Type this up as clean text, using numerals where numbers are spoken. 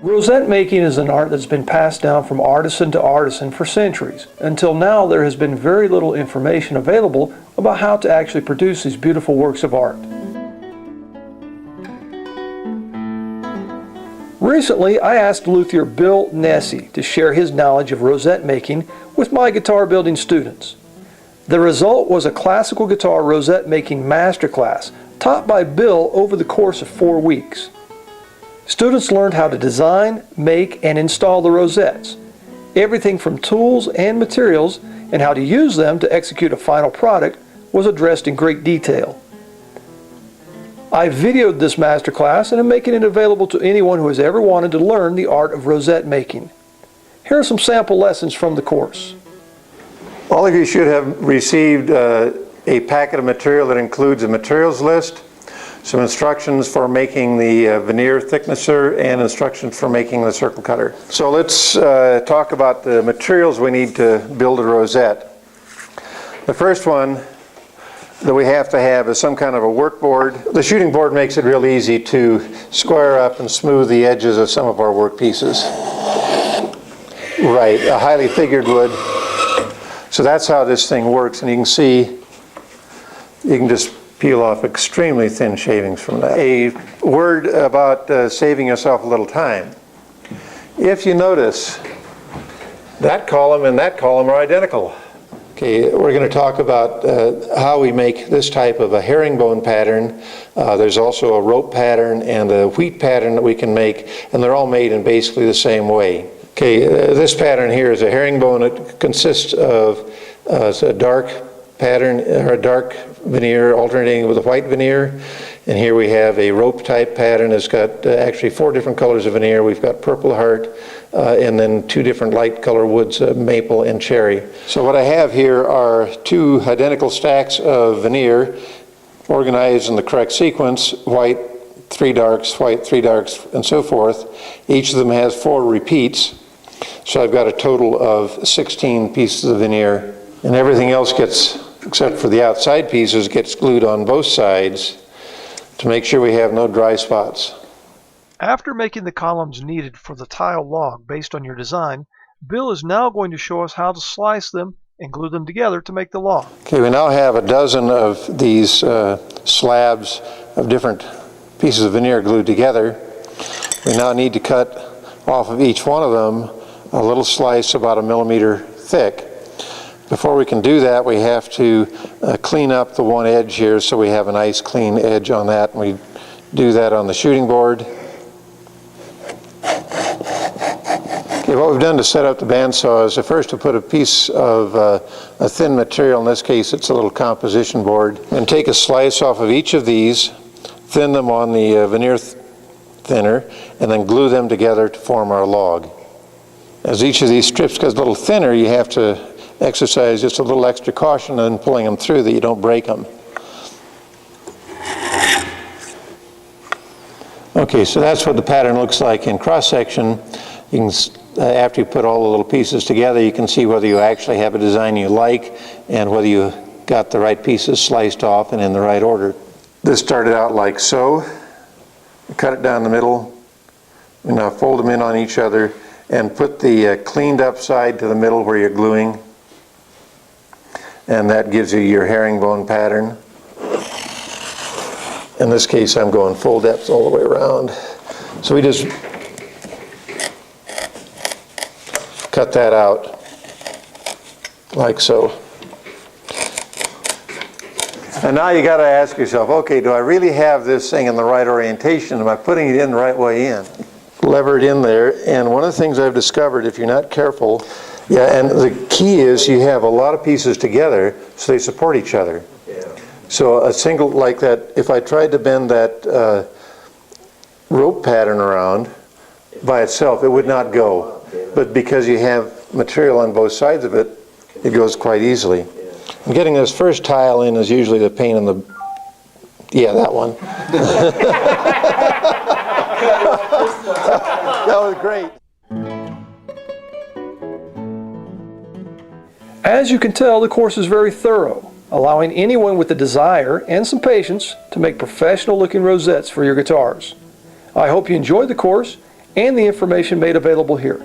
Rosette making is an art that's been passed down from artisan to artisan for centuries. Until now, there has been very little information available about how to actually produce these beautiful works of art. Recently, I asked luthier Bill Nesse to share his knowledge of rosette making with my guitar building students. The result was a classical guitar rosette making masterclass taught by Bill over the course of 4 weeks. Students learned how to design, make, and install the rosettes, everything from tools and materials, and how to use them to execute a final product was addressed in great detail. I videoed this masterclass and am making it available to anyone who has ever wanted to learn the art of rosette making. Here are some sample lessons from the course. All of you should have received a packet of material that includes a materials list, some instructions for making the veneer thicknesser, and instructions for making the circle cutter. So let's talk about the materials we need to build a rosette. The first one that we have to have is some kind of a work board. The shooting board makes it real easy to square up and smooth the edges of some of our work pieces. Right, a highly figured wood. So that's how this thing works, and you can see, you can just peel off extremely thin shavings from that. A word about saving yourself a little time. If you notice, that column and that column are identical. Okay, we're going to talk about how we make this type of a herringbone pattern. There's also a rope pattern and a wheat pattern that we can make, and they're all made in basically the same way. Okay, this pattern here is a herringbone. It consists of a dark pattern, or a dark veneer alternating with a white veneer, and here we have a rope type pattern. It's got actually 4 different colors of veneer. We've got purple heart and then 2 different light color woods, maple and cherry. So what I have here are 2 identical stacks of veneer organized in the correct sequence: white, 3 darks, white, 3 darks, and so forth. Each of them has 4 repeats, so I've got a total of 16 pieces of veneer, and everything else gets, except for the outside pieces, gets glued on both sides to make sure we have no dry spots. After making the columns needed for the tile log based on your design, Bill is now going to show us how to slice them and glue them together to make the log. Okay, we now have a dozen of these slabs of different pieces of veneer glued together. We now need to cut off of each one of them a little slice about 1 millimeter thick. Before we can do that, we have to clean up the one edge here so we have a nice clean edge on that, and we do that on the shooting board. Okay, what we've done to set up the bandsaw is first to put a piece of a thin material, in this case it's a little composition board, and take a slice off of each of these, thin them on the veneer thinner, and then glue them together to form our log. As each of these strips gets a little thinner, you have to exercise just a little extra caution in pulling them through that you don't break them. Okay, so that's what the pattern looks like in cross-section. You can, after you put all the little pieces together, you can see whether you actually have a design you like and whether you got the right pieces sliced off and in the right order. This started out like so. Cut it down the middle. We now fold them in on each other and put the cleaned up side to the middle where you're gluing. And that gives you your herringbone pattern. In this case, I'm going full depth all the way around. So we just cut that out like so. And now you got to ask yourself, okay, do I really have this thing in the right orientation? Am I putting it in the right way in? Lever it in there, and one of the things I've discovered, if you're not careful, and the key is you have a lot of pieces together so they support each other. Yeah. So a single, like that, if I tried to bend that rope pattern around by itself, it would not go. But because you have material on both sides of it, it goes quite easily. And getting this first tile in is usually the pain in the, yeah, that one. That was great. As you can tell, the course is very thorough, allowing anyone with the desire and some patience to make professional looking rosettes for your guitars. I hope you enjoyed the course and the information made available here.